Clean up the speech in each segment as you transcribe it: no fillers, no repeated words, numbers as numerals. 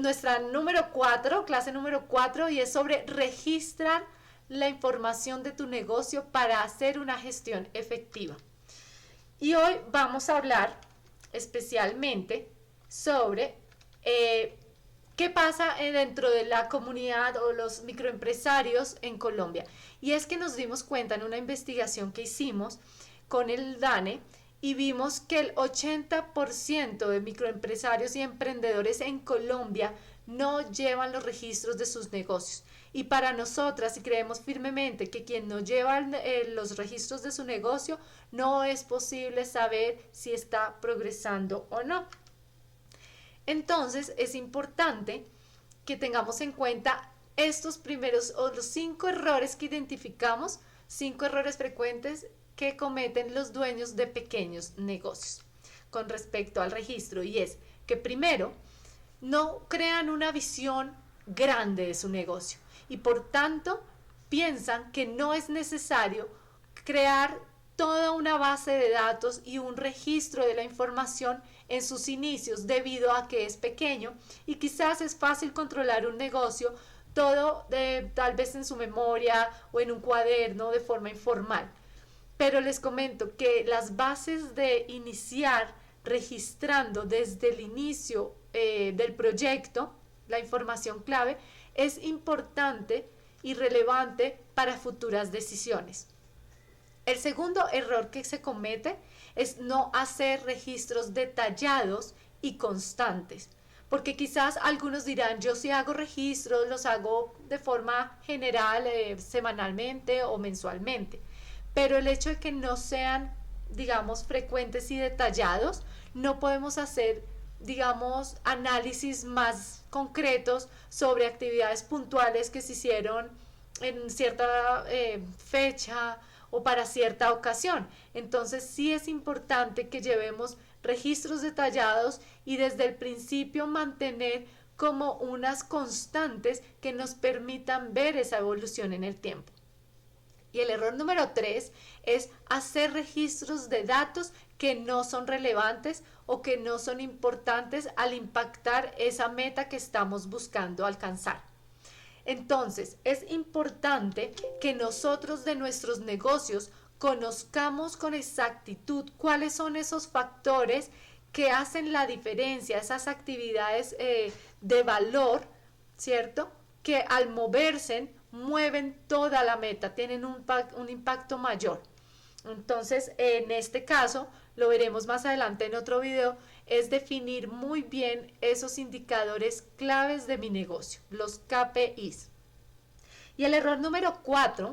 nuestra número 4, clase número 4, y es sobre registrar la información de tu negocio para hacer una gestión efectiva. Y hoy vamos a hablar especialmente sobre qué pasa dentro de la comunidad o los microempresarios en Colombia. Y es que nos dimos cuenta en una investigación que hicimos con el DANE y vimos que el 80% de microempresarios y emprendedores en Colombia no llevan los registros de sus negocios. Y para nosotras, y creemos firmemente que quien no lleva los registros de su negocio, no es posible saber si está progresando o no. Entonces es importante que tengamos en cuenta estos primeros o los 5 errores que identificamos, 5 errores frecuentes que cometen los dueños de pequeños negocios con respecto al registro, y es que primero no crean una visión grande de su negocio y por tanto piensan que no es necesario crear toda una base de datos y un registro de la información en sus inicios debido a que es pequeño y quizás es fácil controlar un negocio todo tal vez en su memoria o en un cuaderno de forma informal. Pero les comento que las bases de iniciar registrando desde el inicio del proyecto la información clave es importante y relevante para futuras decisiones. El segundo error que se comete es no hacer registros detallados y constantes, porque quizás algunos dirán, yo sí hago registros, los hago de forma general, semanalmente o mensualmente, pero el hecho de que no sean, digamos, frecuentes y detallados, no podemos hacer, digamos, análisis más concretos sobre actividades puntuales que se hicieron en cierta fecha o para cierta ocasión. Entonces sí es importante que llevemos registros detallados y desde el principio mantener como unas constantes que nos permitan ver esa evolución en el tiempo. Y el error número 3 es hacer registros de datos que no son relevantes o que no son importantes al impactar esa meta que estamos buscando alcanzar. Entonces, es importante que nosotros de nuestros negocios conozcamos con exactitud cuáles son esos factores que hacen la diferencia, esas actividades de valor, ¿cierto? Que al moverse mueven toda la meta, tienen un impacto mayor. Entonces, en este caso, lo veremos más adelante en otro video, es definir muy bien esos indicadores claves de mi negocio, los KPIs. Y el error número 4,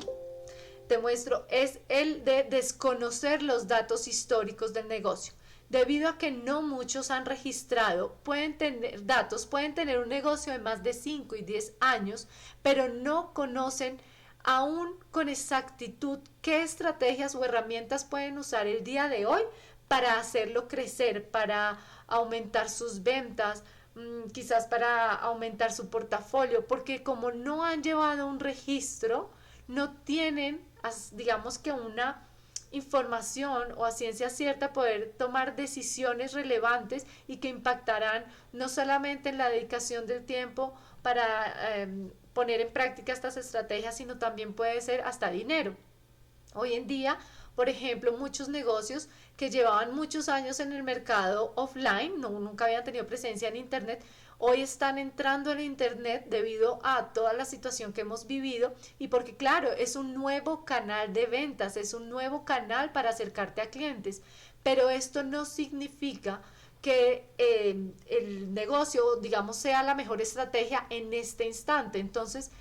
te muestro, es el de desconocer los datos históricos del negocio. Debido a que no muchos han registrado, pueden tener un negocio de más de 5 y 10 años, pero no conocen aún con exactitud qué estrategias o herramientas pueden usar el día de hoy para hacerlo crecer, para aumentar sus ventas, quizás para aumentar su portafolio, porque como no han llevado un registro, no tienen, digamos que una información o a ciencia cierta poder tomar decisiones relevantes y que impactarán no solamente en la dedicación del tiempo para poner en práctica estas estrategias, sino también puede ser hasta dinero. Hoy en día, por ejemplo, muchos negocios que llevaban muchos años en el mercado offline, nunca habían tenido presencia en internet, hoy están entrando en internet debido a toda la situación que hemos vivido y porque claro, es un nuevo canal de ventas, es un nuevo canal para acercarte a clientes, pero esto no significa que el negocio, digamos, sea la mejor estrategia en este instante. Entonces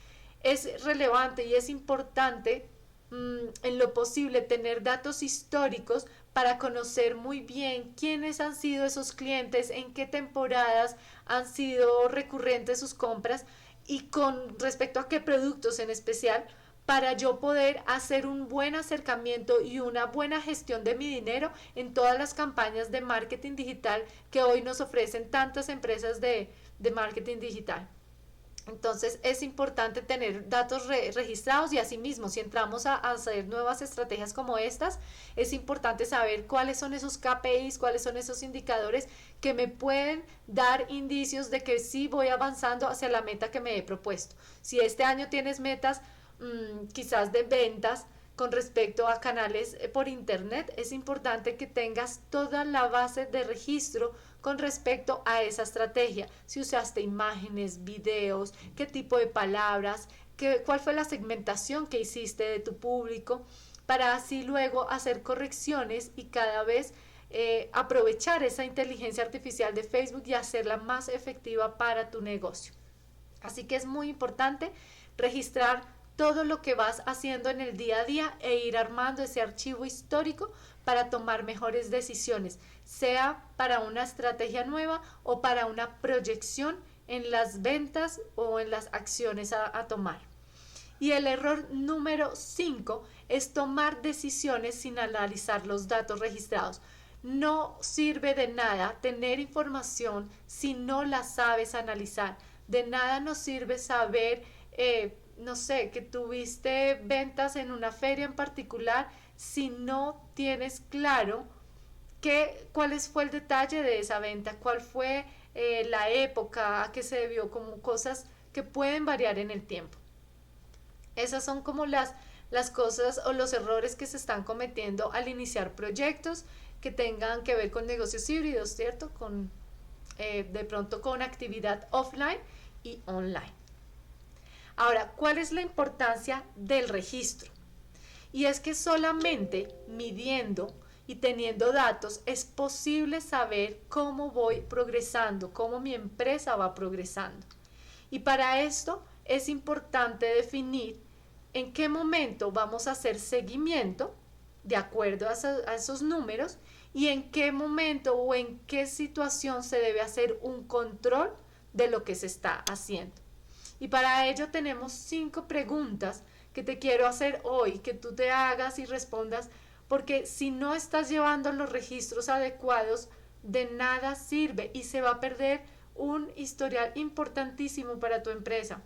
es relevante y es importante en lo posible tener datos históricos para conocer muy bien quiénes han sido esos clientes, en qué temporadas han sido recurrentes sus compras y con respecto a qué productos en especial, para yo poder hacer un buen acercamiento y una buena gestión de mi dinero en todas las campañas de marketing digital que hoy nos ofrecen tantas empresas de marketing digital. Entonces es importante tener datos registrados y asimismo si entramos a hacer nuevas estrategias como estas, es importante saber cuáles son esos KPIs, cuáles son esos indicadores que me pueden dar indicios de que sí voy avanzando hacia la meta que me he propuesto. Si este año tienes metas quizás de ventas, con respecto a canales por internet, es importante que tengas toda la base de registro con respecto a esa estrategia. Si usaste imágenes, videos, qué tipo de palabras, cuál fue la segmentación que hiciste de tu público, para así luego hacer correcciones y cada vez aprovechar esa inteligencia artificial de Facebook y hacerla más efectiva para tu negocio. Así que es muy importante registrar todo lo que vas haciendo en el día a día e ir armando ese archivo histórico para tomar mejores decisiones, sea para una estrategia nueva o para una proyección en las ventas o en las acciones a tomar. Y el error número 5 es tomar decisiones sin analizar los datos registrados. No sirve de nada tener información si no la sabes analizar. De nada nos sirve saber no sé, que tuviste ventas en una feria en particular, si no tienes claro cuál fue el detalle de esa venta, cuál fue la época a que se debió, como cosas que pueden variar en el tiempo. Esas son como las cosas o los errores que se están cometiendo al iniciar proyectos que tengan que ver con negocios híbridos, ¿cierto? De pronto con actividad offline y online. Ahora, ¿cuál es la importancia del registro? Y es que solamente midiendo y teniendo datos es posible saber cómo voy progresando, cómo mi empresa va progresando. Y para esto es importante definir en qué momento vamos a hacer seguimiento de acuerdo a esos números y en qué momento o en qué situación se debe hacer un control de lo que se está haciendo. Y para ello tenemos 5 preguntas que te quiero hacer hoy, que tú te hagas y respondas, porque si no estás llevando los registros adecuados, de nada sirve y se va a perder un historial importantísimo para tu empresa.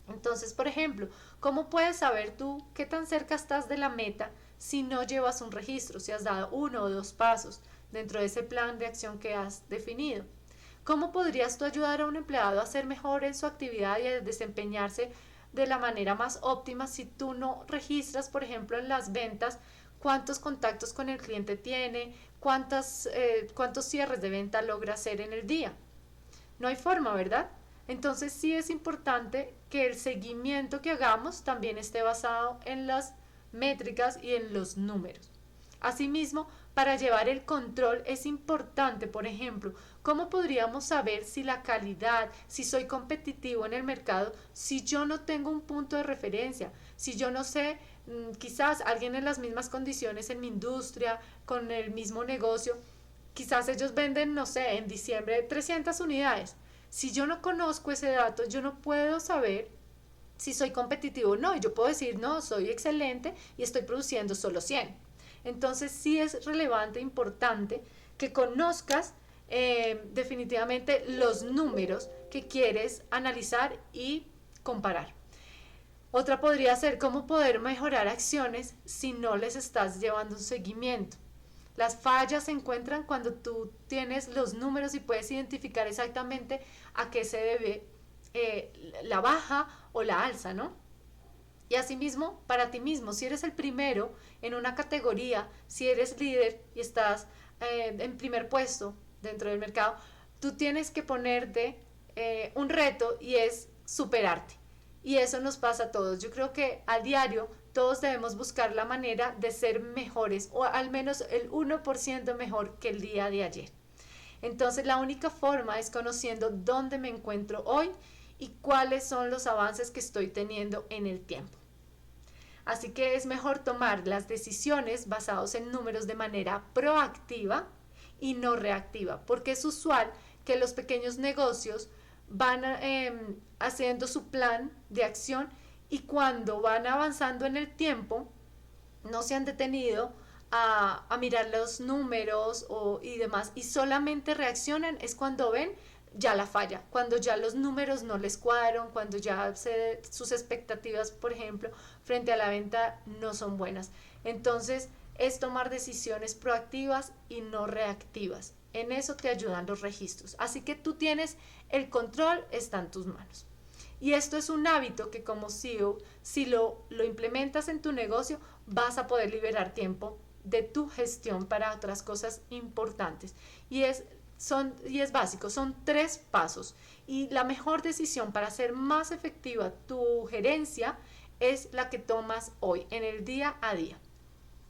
Entonces, por ejemplo, ¿cómo puedes saber tú qué tan cerca estás de la meta si no llevas un registro, si has dado 1 o 2 pasos dentro de ese plan de acción que has definido? ¿Cómo podrías tú ayudar a un empleado a ser mejor en su actividad y a desempeñarse de la manera más óptima si tú no registras, por ejemplo, en las ventas, cuántos contactos con el cliente tiene, cuántos cierres de venta logra hacer en el día? No hay forma, ¿verdad? Entonces sí es importante que el seguimiento que hagamos también esté basado en las métricas y en los números. Asimismo, para llevar el control es importante, por ejemplo, ¿cómo podríamos saber si la calidad, si soy competitivo en el mercado, si yo no tengo un punto de referencia, si yo no sé, quizás alguien en las mismas condiciones en mi industria, con el mismo negocio, quizás ellos venden, no sé, en diciembre 300 unidades. Si yo no conozco ese dato, yo no puedo saber si soy competitivo o no. Yo puedo decir, no, soy excelente y estoy produciendo solo 100. Entonces sí es relevante, importante que conozcas definitivamente los números que quieres analizar y comparar. Otra podría ser cómo poder mejorar acciones si no les estás llevando un seguimiento. Las fallas se encuentran cuando tú tienes los números y puedes identificar exactamente a qué se debe la baja o la alza, ¿no? Y asimismo, para ti mismo, si eres el primero en una categoría, si eres líder y estás en primer puesto dentro del mercado, tú tienes que ponerte un reto y es superarte. Y eso nos pasa a todos. Yo creo que a diario todos debemos buscar la manera de ser mejores o al menos el 1% mejor que el día de ayer. Entonces la única forma es conociendo dónde me encuentro hoy y cuáles son los avances que estoy teniendo en el tiempo. Así que es mejor tomar las decisiones basadas en números de manera proactiva y no reactiva, porque es usual que los pequeños negocios van haciendo su plan de acción y cuando van avanzando en el tiempo no se han detenido a mirar los números y demás y solamente reaccionan es cuando ven ya la falla, cuando ya los números no les cuadran, cuando ya sus expectativas, por ejemplo, frente a la venta no son buenas. Entonces, es tomar decisiones proactivas y no reactivas. En eso te ayudan los registros. Así que tú tienes el control, está en tus manos. Y esto es un hábito que como CEO, si lo implementas en tu negocio, vas a poder liberar tiempo de tu gestión para otras cosas importantes. Y es básico, son 3 pasos. Y la mejor decisión para hacer más efectiva tu gerencia es la que tomas hoy, en el día a día.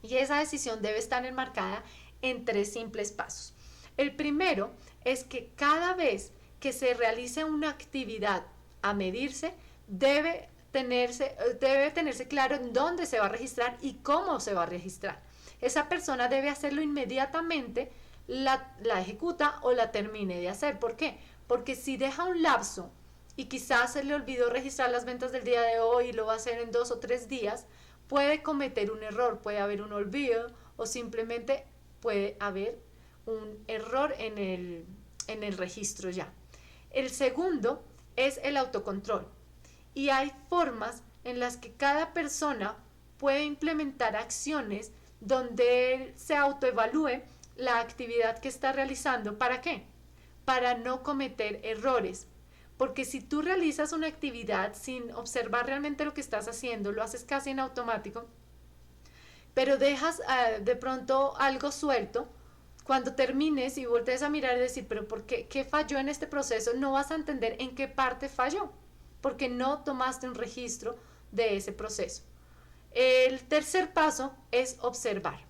Y esa decisión debe estar enmarcada en 3 simples pasos. El primero es que cada vez que se realice una actividad a medirse, debe tenerse claro en dónde se va a registrar y cómo se va a registrar. Esa persona debe hacerlo inmediatamente, la ejecuta o la termine de hacer. ¿Por qué? Porque si deja un lapso y quizás se le olvidó registrar las ventas del día de hoy y lo va a hacer en 2 o 3 días, puede cometer un error, puede haber un olvido o simplemente puede haber un error en el registro ya. El segundo es el autocontrol. Y hay formas en las que cada persona puede implementar acciones donde él se autoevalúe la actividad que está realizando. ¿Para qué? Para no cometer errores. Porque si tú realizas una actividad sin observar realmente lo que estás haciendo, lo haces casi en automático, pero dejas de pronto algo suelto, cuando termines y voltees a mirar y decir, pero ¿por qué falló en este proceso? No vas a entender en qué parte falló, porque no tomaste un registro de ese proceso. El tercer paso es observar.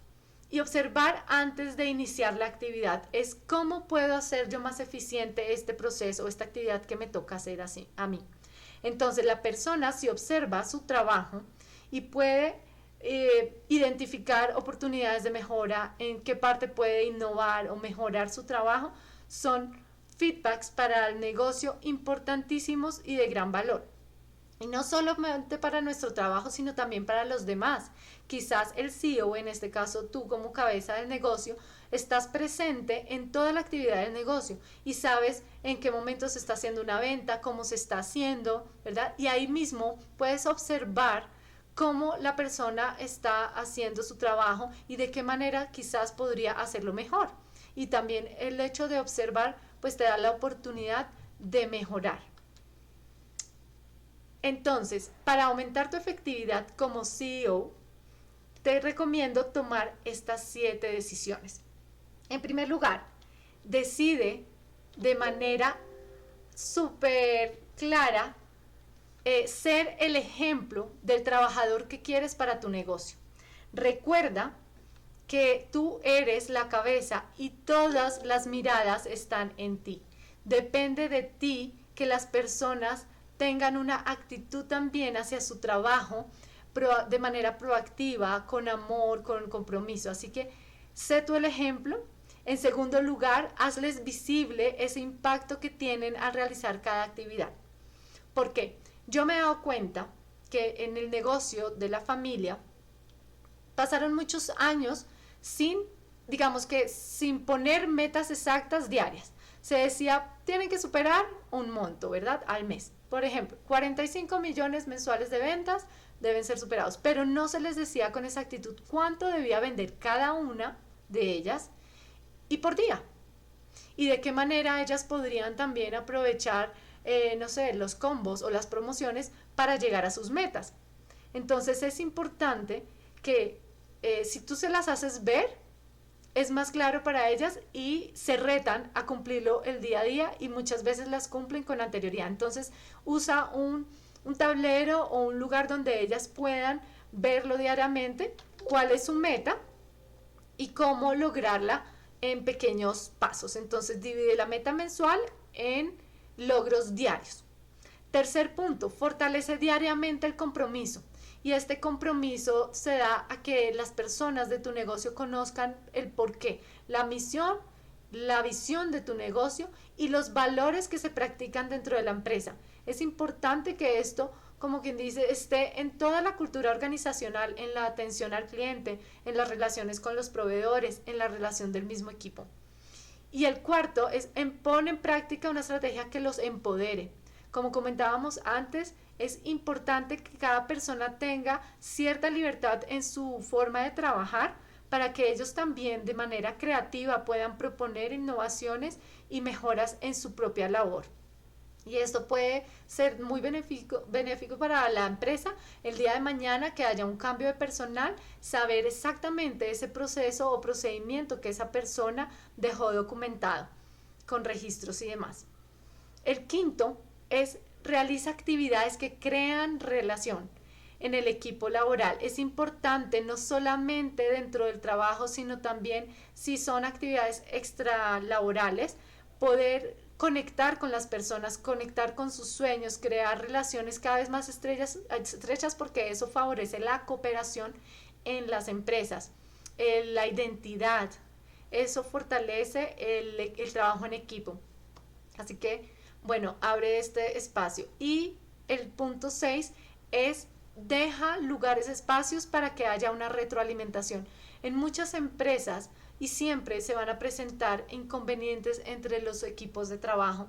Y observar antes de iniciar la actividad es cómo puedo hacer yo más eficiente este proceso, esta actividad que me toca hacer así a mí. Entonces la persona si observa su trabajo y puede identificar oportunidades de mejora, en qué parte puede innovar o mejorar su trabajo, son feedbacks para el negocio importantísimos y de gran valor. Y no solamente para nuestro trabajo, sino también para los demás. Quizás el CEO, en este caso tú como cabeza del negocio, estás presente en toda la actividad del negocio y sabes en qué momento se está haciendo una venta, cómo se está haciendo, ¿verdad? Y ahí mismo puedes observar cómo la persona está haciendo su trabajo y de qué manera quizás podría hacerlo mejor. Y también el hecho de observar pues te da la oportunidad de mejorar. Entonces, para aumentar tu efectividad como CEO, te recomiendo tomar estas 7 decisiones. En primer lugar, decide de manera súper clara ser el ejemplo del trabajador que quieres para tu negocio. Recuerda que tú eres la cabeza y todas las miradas están en ti. Depende de ti que las personas tengan una actitud también hacia su trabajo de manera proactiva, con amor, con compromiso. Así que sé tú el ejemplo. En segundo lugar, hazles visible ese impacto que tienen al realizar cada actividad. ¿Por qué? Yo me he dado cuenta que en el negocio de la familia pasaron muchos años sin poner metas exactas diarias. Se decía, tienen que superar un monto, ¿verdad? Al mes. Por ejemplo, 45 millones mensuales de ventas deben ser superados, pero no se les decía con exactitud cuánto debía vender cada una de ellas y por día. Y de qué manera ellas podrían también aprovechar, los combos o las promociones para llegar a sus metas. Entonces es importante que si tú se las haces ver, es más claro para ellas y se retan a cumplirlo el día a día y muchas veces las cumplen con anterioridad. Entonces usa un tablero o un lugar donde ellas puedan verlo diariamente, cuál es su meta y cómo lograrla en pequeños pasos. Entonces divide la meta mensual en logros diarios. Tercer punto, fortalece diariamente el compromiso. Y este compromiso se da a que las personas de tu negocio conozcan el porqué, la misión, la visión de tu negocio y los valores que se practican dentro de la empresa. Es importante que esto, como quien dice, esté en toda la cultura organizacional, en la atención al cliente, en las relaciones con los proveedores, en la relación del mismo equipo. Y el cuarto es pon en práctica una estrategia que los empodere. Como comentábamos antes, es importante que cada persona tenga cierta libertad en su forma de trabajar para que ellos también de manera creativa puedan proponer innovaciones y mejoras en su propia labor. Y esto puede ser muy benéfico para la empresa el día de mañana que haya un cambio de personal, saber exactamente ese proceso o procedimiento que esa persona dejó documentado con registros y demás. El quinto es realiza actividades que crean relación en el equipo laboral. Es importante no solamente dentro del trabajo, sino también si son actividades extralaborales, poder conectar con las personas, conectar con sus sueños, crear relaciones cada vez más estrechas porque eso favorece la cooperación en las empresas, la identidad, eso fortalece el trabajo en equipo. Así que, bueno, abre este espacio. Y el punto 6 es deja lugares, espacios para que haya una retroalimentación. En muchas empresas y siempre se van a presentar inconvenientes entre los equipos de trabajo,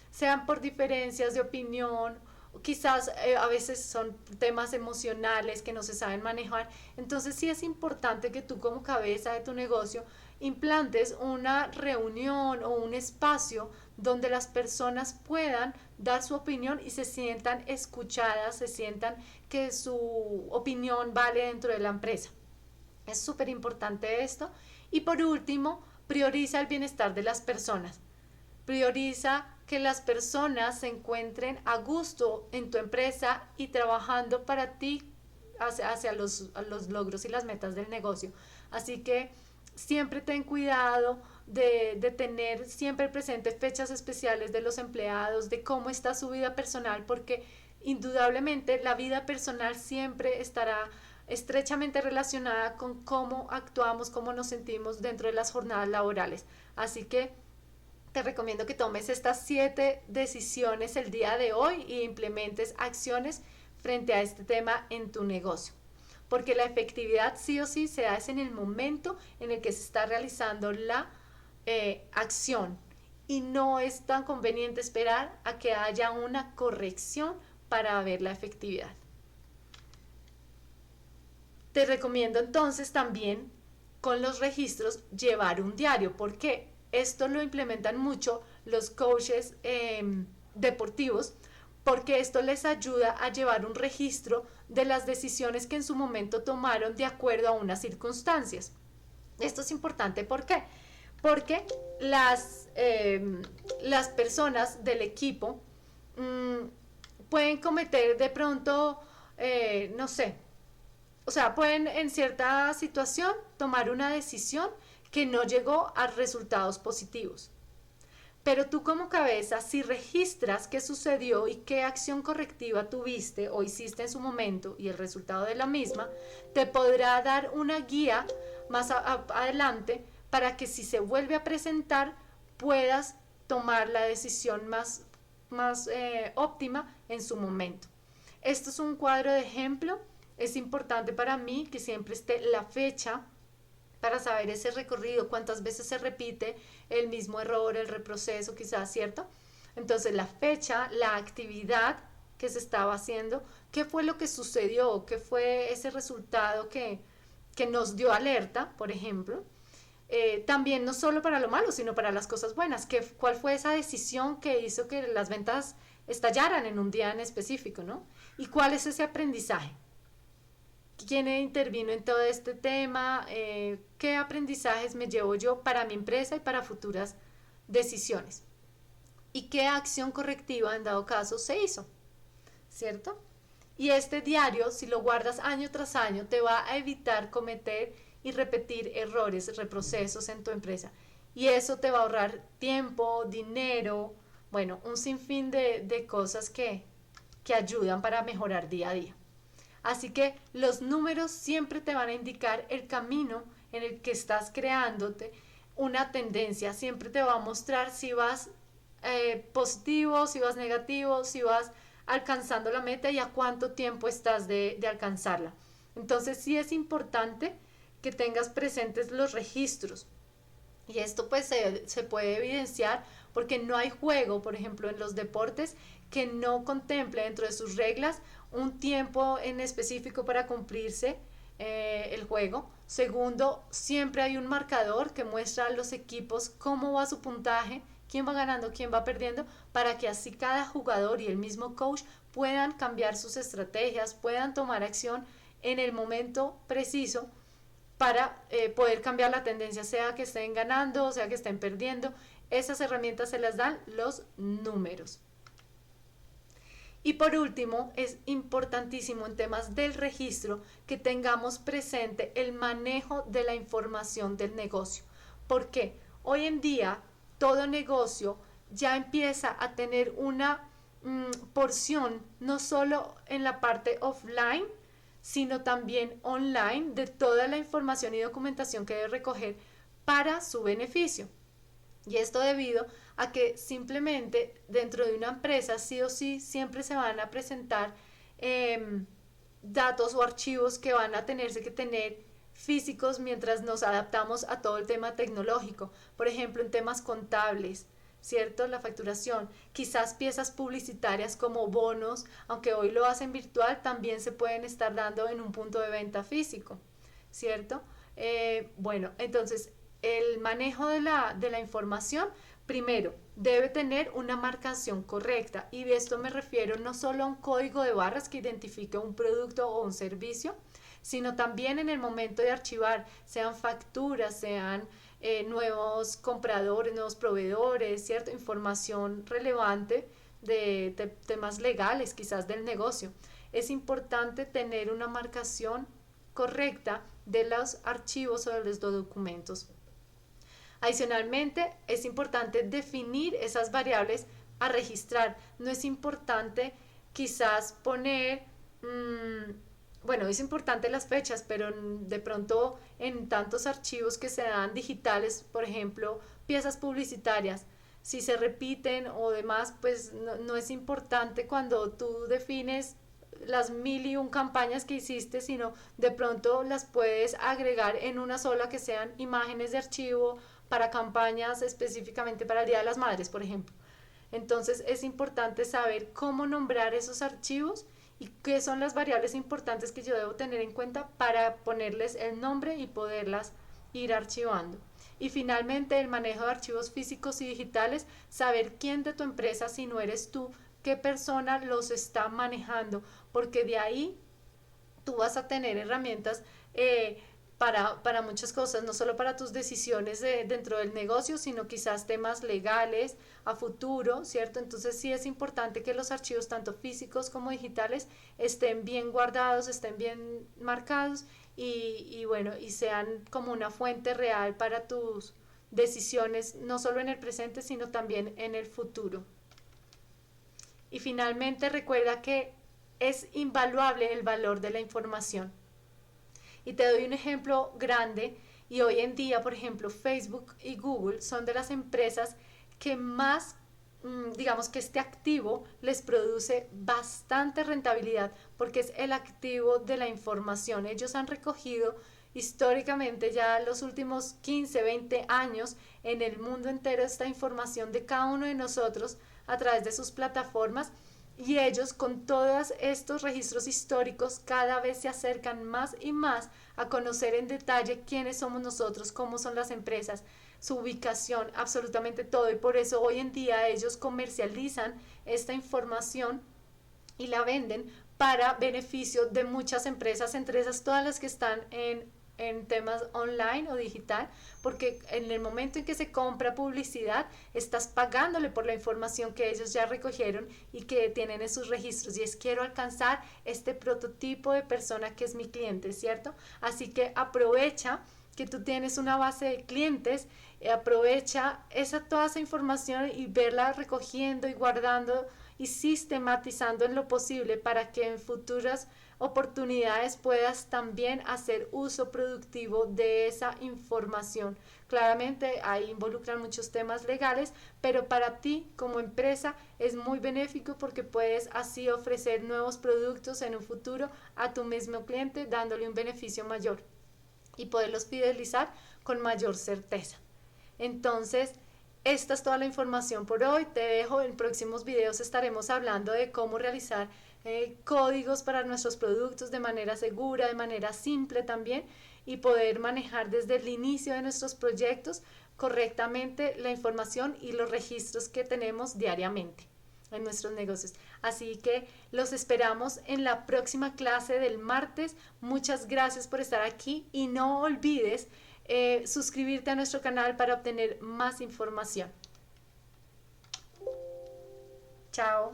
sean por diferencias de opinión, o quizás a veces son temas emocionales que no se saben manejar. Entonces sí es importante que tú como cabeza de tu negocio implantes una reunión o un espacio donde las personas puedan dar su opinión y se sientan escuchadas, se sientan que su opinión vale dentro de la empresa. Es súper importante esto. Y por último, prioriza el bienestar de las personas. Prioriza que las personas se encuentren a gusto en tu empresa y trabajando para ti hacia los logros y las metas del negocio. Así que siempre ten cuidado de tener siempre presente fechas especiales de los empleados, de cómo está su vida personal, porque indudablemente la vida personal siempre estará estrechamente relacionada con cómo actuamos, cómo nos sentimos dentro de las jornadas laborales. Así que te recomiendo que tomes estas 7 decisiones el día de hoy y implementes acciones frente a este tema en tu negocio. Porque la efectividad sí o sí se da en el momento en el que se está realizando la acción y no es tan conveniente esperar a que haya una corrección para ver la efectividad. Te recomiendo entonces también con los registros llevar un diario, porque esto lo implementan mucho los coaches deportivos, porque esto les ayuda a llevar un registro de las decisiones que en su momento tomaron de acuerdo a unas circunstancias. Esto es importante, ¿por qué? Porque las personas del equipo pueden cometer de pronto, no sé, o sea, pueden en cierta situación tomar una decisión que no llegó a resultados positivos. Pero tú como cabeza, si registras qué sucedió y qué acción correctiva tuviste o hiciste en su momento y el resultado de la misma, te podrá dar una guía más adelante para que si se vuelve a presentar puedas tomar la decisión más óptima en su momento. Esto es un cuadro de ejemplo. Es importante para mí que siempre esté la fecha para saber ese recorrido, cuántas veces se repite el mismo error, el reproceso quizás, ¿cierto? Entonces la fecha, la actividad que se estaba haciendo, qué fue lo que sucedió, qué fue ese resultado que nos dio alerta, por ejemplo. También no solo para lo malo, sino para las cosas buenas, cuál fue esa decisión que hizo que las ventas estallaran en un día en específico, ¿no? Y cuál es ese aprendizaje. ¿Quién intervino en todo este tema? ¿Qué aprendizajes me llevo yo para mi empresa y para futuras decisiones? ¿Y qué acción correctiva en dado caso se hizo? ¿Cierto? Y este diario, si lo guardas año tras año, te va a evitar cometer y repetir errores, reprocesos en tu empresa. Y eso te va a ahorrar tiempo, dinero, bueno, un sinfín de cosas que ayudan para mejorar día a día. Así que los números siempre te van a indicar el camino en el que estás creándote una tendencia. Siempre te va a mostrar si vas positivo, si vas negativo, si vas alcanzando la meta y a cuánto tiempo estás de alcanzarla. Entonces sí es importante que tengas presentes los registros. Y esto pues se puede evidenciar porque no hay juego, por ejemplo, en los deportes que no contemple dentro de sus reglas un tiempo en específico para cumplirse el juego. Segundo, siempre hay un marcador que muestra a los equipos cómo va su puntaje, quién va ganando, quién va perdiendo, para que así cada jugador y el mismo coach puedan cambiar sus estrategias, puedan tomar acción en el momento preciso para poder cambiar la tendencia, sea que estén ganando, sea que estén perdiendo. Esas herramientas se las dan los números. Y por último, es importantísimo en temas del registro que tengamos presente el manejo de la información del negocio. Porque hoy en día todo negocio ya empieza a tener una porción, no solo en la parte offline, sino también online, de toda la información y documentación que debe recoger para su beneficio. Y esto debido a que simplemente dentro de una empresa sí o sí siempre se van a presentar datos o archivos que van a tenerse que tener físicos mientras nos adaptamos a todo el tema tecnológico. Por ejemplo, en temas contables, ¿cierto? La facturación, quizás piezas publicitarias como bonos, aunque hoy lo hacen virtual, también se pueden estar dando en un punto de venta físico, ¿cierto? Bueno, entonces el manejo de la información, primero, debe tener una marcación correcta, y de esto me refiero no solo a un código de barras que identifique un producto o un servicio, sino también en el momento de archivar, sean facturas, sean nuevos compradores, nuevos proveedores, ¿cierto? Información relevante de temas legales quizás del negocio. Es importante tener una marcación correcta de los archivos o de los documentos. Adicionalmente, es importante definir esas variables a registrar. No es importante quizás poner, bueno, es importante las fechas, pero de pronto en tantos archivos que se dan digitales, por ejemplo, piezas publicitarias, si se repiten o demás, pues no es importante cuando tú defines las 1001 campañas que hiciste, sino de pronto las puedes agregar en una sola, que sean imágenes de archivo para campañas específicamente para el Día de las Madres, por ejemplo. Entonces es importante saber cómo nombrar esos archivos y qué son las variables importantes que yo debo tener en cuenta para ponerles el nombre y poderlas ir archivando. Y finalmente, el manejo de archivos físicos y digitales, saber quién de tu empresa, si no eres tú, qué persona los está manejando, porque de ahí tú vas a tener herramientas para muchas cosas, no solo para tus decisiones dentro del negocio, sino quizás temas legales a futuro, ¿cierto? Entonces sí es importante que los archivos, tanto físicos como digitales, estén bien guardados, estén bien marcados y bueno, y sean como una fuente real para tus decisiones, no solo en el presente, sino también en el futuro. Y finalmente, recuerda que es invaluable el valor de la información. Y te doy un ejemplo grande, y hoy en día, por ejemplo, Facebook y Google son de las empresas que más, digamos que este activo les produce bastante rentabilidad, porque es el activo de la información. Ellos han recogido históricamente ya los últimos 15, 20 años en el mundo entero esta información de cada uno de nosotros a través de sus plataformas, y ellos, con todos estos registros históricos, cada vez se acercan más y más a conocer en detalle quiénes somos nosotros, cómo son las empresas, su ubicación, absolutamente todo. Y por eso hoy en día ellos comercializan esta información y la venden para beneficio de muchas empresas, entre esas todas las que están en temas online o digital, porque en el momento en que se compra publicidad, estás pagándole por la información que ellos ya recogieron y que tienen en sus registros, y es: quiero alcanzar este prototipo de persona que es mi cliente, ¿cierto? Así que aprovecha que tú tienes una base de clientes, aprovecha toda esa información y verla recogiendo y guardando y sistematizando en lo posible, para que en futuras oportunidades puedas también hacer uso productivo de esa información. Claramente ahí involucran muchos temas legales, pero para ti como empresa es muy benéfico, porque puedes así ofrecer nuevos productos en un futuro a tu mismo cliente, dándole un beneficio mayor y poderlos fidelizar con mayor certeza. Entonces, esta es toda la información por hoy. Te dejo, en próximos videos estaremos hablando de cómo realizar códigos para nuestros productos de manera segura, de manera simple también, y poder manejar desde el inicio de nuestros proyectos correctamente la información y los registros que tenemos diariamente en nuestros negocios. Así que los esperamos en la próxima clase del martes. Muchas gracias por estar aquí y no olvides suscribirte a nuestro canal para obtener más información. Chao.